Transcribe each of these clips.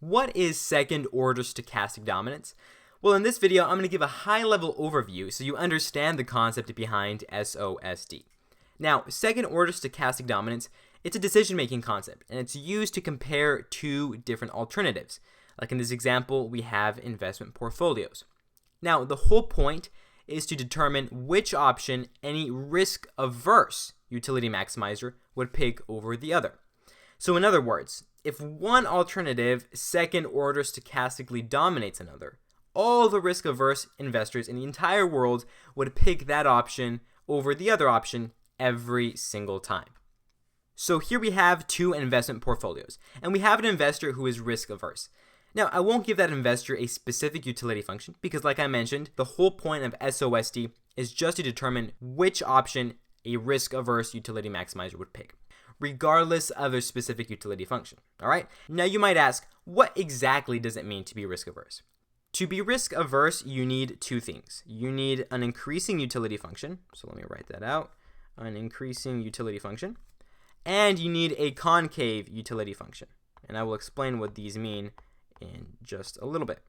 What is second-order stochastic dominance? Well, in this video, I'm going to give a high-level overview so you understand the concept behind SOSD. Now, second-order stochastic dominance, it's a decision-making concept, and it's used to compare two different alternatives. Like in this example, we have investment portfolios. Now, the whole point is to determine which option any risk-averse utility maximizer would pick over the other. So in other words, if one alternative second-order stochastically dominates another, all the risk-averse investors in the entire world would pick that option over the other option every single time. So here we have two investment portfolios, and we have an investor who is risk-averse. Now, I won't give that investor a specific utility function because, like I mentioned, the whole point of SOSD is just to determine which option a risk-averse utility maximizer would pick, regardless of their specific utility function. All right? Now, you might ask, what exactly does it mean to be risk-averse? To be risk-averse, you need two things. You need an increasing utility function. So let me write that out. An increasing utility function. And you need a concave utility function. And I will explain what these mean in just a little bit.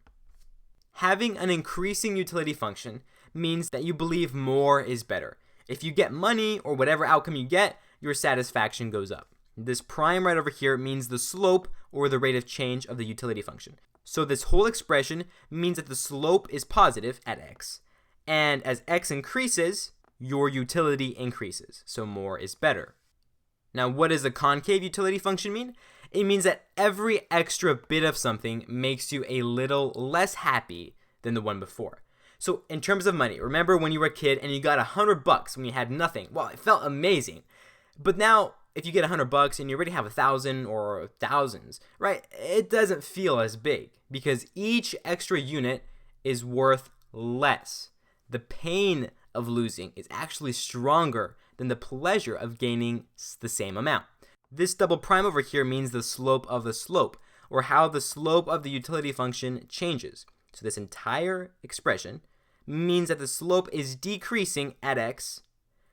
Having an increasing utility function means that you believe more is better. If you get money or whatever outcome you get, your satisfaction goes up. This prime right over here means the slope or the rate of change of the utility function. So this whole expression means that the slope is positive at x, and as x increases, your utility increases, so more is better. Now, what does a concave utility function mean? It means that every extra bit of something makes you a little less happy than the one before. So in terms of money, remember when you were a kid and you got $100 when you had nothing? Well, it felt amazing. But now, if you get $100 and you already have 1,000 or thousands, right? It doesn't feel as big because each extra unit is worth less. The pain of losing is actually stronger than the pleasure of gaining the same amount. This double prime over here means the slope of the slope, or how the slope of the utility function changes. So this entire expression means that the slope is decreasing at x,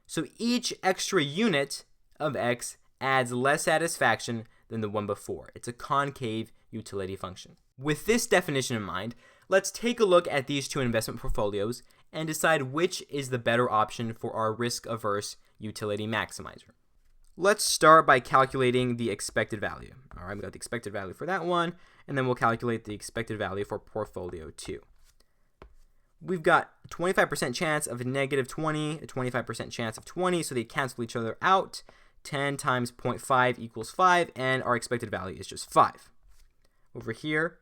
so each extra unit of x adds less satisfaction than the one before. It's a concave utility function. With this definition in mind, let's take a look at these two investment portfolios and decide which is the better option for our risk-averse utility maximizer. Let's start by calculating the expected value. All right, we got the expected value for that one, and then we'll calculate the expected value for portfolio 2. We've got a 25% chance of negative 20, a 25% chance of 20, so they cancel each other out. 10 times 0.5 equals 5, and our expected value is just 5. Over here,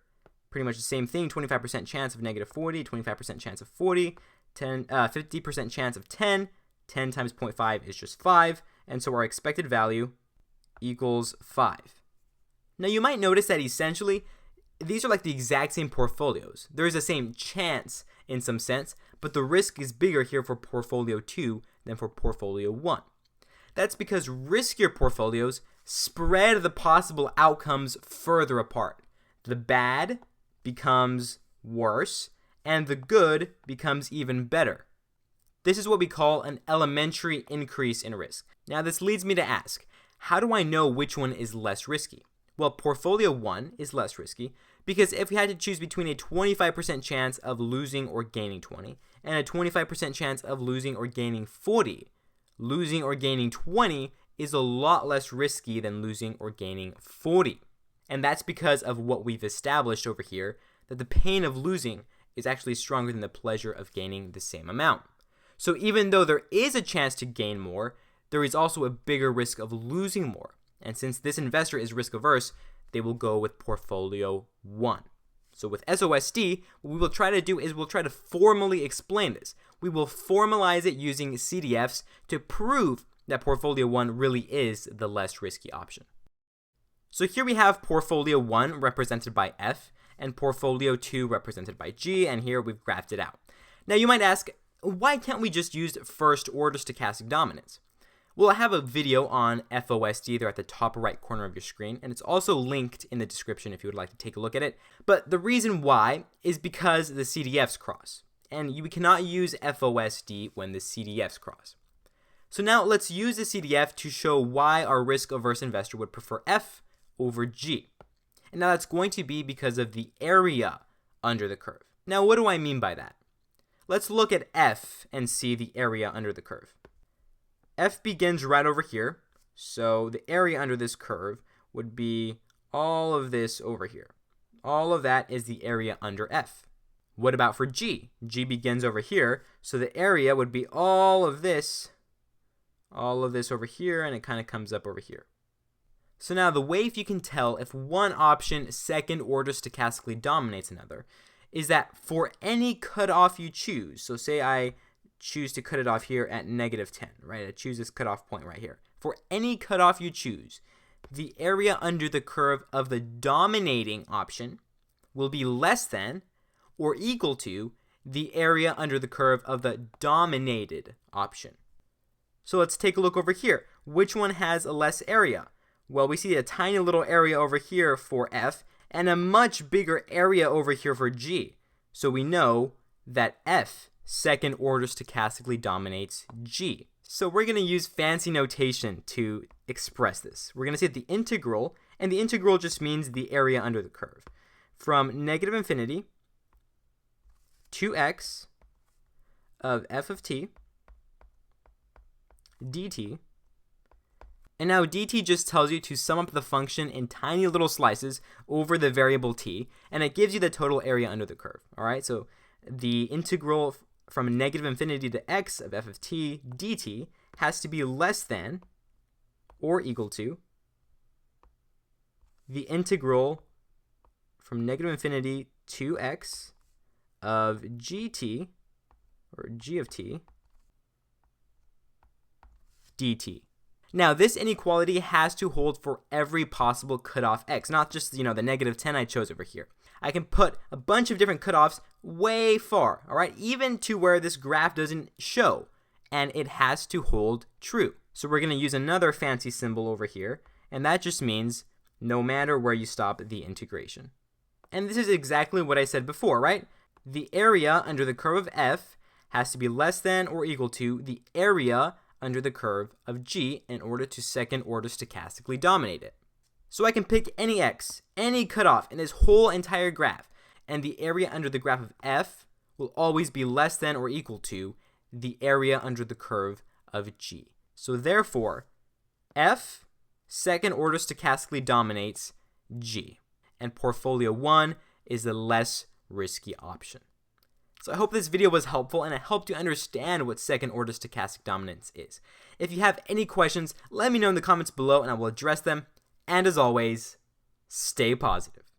pretty much the same thing, 25% chance of negative 40, 25% chance of 40, 50% chance of 10, 10 times 0.5 is just 5, and so our expected value equals 5. Now you might notice that essentially, these are like the exact same portfolios. There is the same chance in some sense, but the risk is bigger here for portfolio 2 than for portfolio 1. That's because riskier portfolios spread the possible outcomes further apart. The bad becomes worse, and the good becomes even better. This is what we call an elementary increase in risk. Now, this leads me to ask, how do I know which one is less risky? Well, portfolio 1 is less risky because if we had to choose between a 25% chance of losing or gaining 20 and a 25% chance of losing or gaining 40, losing or gaining 20 is a lot less risky than losing or gaining 40. And that's because of what we've established over here, that the pain of losing is actually stronger than the pleasure of gaining the same amount. So even though there is a chance to gain more, there is also a bigger risk of losing more. And since this investor is risk averse, they will go with portfolio 1. So with SOSD, what we will try to do is we'll try to formally explain this. We will formalize it using CDFs to prove that portfolio 1 really is the less risky option. So here we have portfolio 1 represented by F and portfolio 2 represented by G, and here we've graphed it out. Now you might ask, why can't we just use first-order stochastic dominance? Well, I have a video on FOSD there at the top right corner of your screen, and it's also linked in the description if you would like to take a look at it. But the reason why is because the CDFs cross, and we cannot use FOSD when the CDFs cross. So now let's use the CDF to show why our risk-averse investor would prefer F over G. And now that's going to be because of the area under the curve. Now, what do I mean by that? Let's look at F and see the area under the curve. F begins right over here, so the area under this curve would be all of this over here. All of that is the area under F. What about for G? G begins over here, so the area would be all of this over here, and it kind of comes up over here. So now the way if you can tell if one option second order stochastically dominates another is that for any cutoff you choose, so say I choose to cut it off here at -10, right? I choose this cutoff point right here. For any cutoff you choose, the area under the curve of the dominating option will be less than or equal to the area under the curve of the dominated option. So let's take a look over here. Which one has a less area? Well, we see a tiny little area over here for F and a much bigger area over here for G. So we know that F second order stochastically dominates G. So we're going to use fancy notation to express this. We're going to say the integral, and the integral just means the area under the curve, from -infinity to x of f of t dt. And now dt just tells you to sum up the function in tiny little slices over the variable t, and it gives you the total area under the curve. All right, so the integral from -infinity to x of f of t dt has to be less than or equal to the integral from -infinity to x of gt, or g of t, dt. Now, this inequality has to hold for every possible cutoff x, not just, the -10 I chose over here. I can put a bunch of different cutoffs way far, all right, even to where this graph doesn't show, and it has to hold true. So we're going to use another fancy symbol over here, and that just means no matter where you stop the integration. And this is exactly what I said before, right? The area under the curve of f has to be less than or equal to the area under the curve of g in order to second order stochastically dominate it. So I can pick any x, any cutoff in this whole entire graph, and the area under the graph of f will always be less than or equal to the area under the curve of g. So therefore, f second order stochastically dominates g, and portfolio 1 is the less risky option. So I hope this video was helpful and it helped you understand what second order stochastic dominance is. If you have any questions, let me know in the comments below and I will address them. And as always, stay positive.